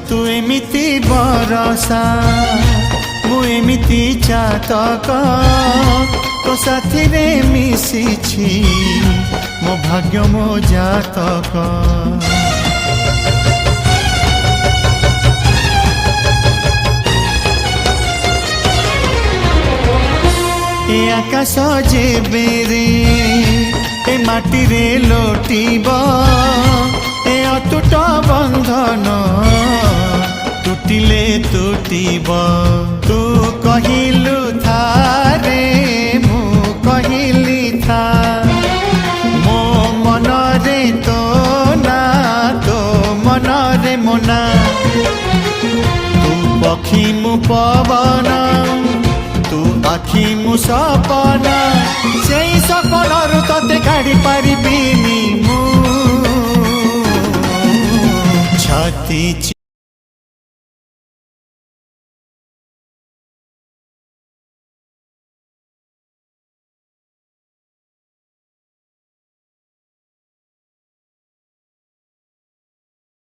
तू एमिति बरसा मु एमिति चातक तो साथी रे मिशिछि मो भाग्य मो जातक। ए आकाश जेबे रे ए माटी रे लोटिब ए अटूट बंधन टूटिले टूटिब। तू कहिलु था रे मु कहिली था मो मन रे तो ना तो मन रे मोना। तू पक्षी मु पवन तू आखि मु सपना से सपनरु तते काढ़ी पारिबिनी मु छाती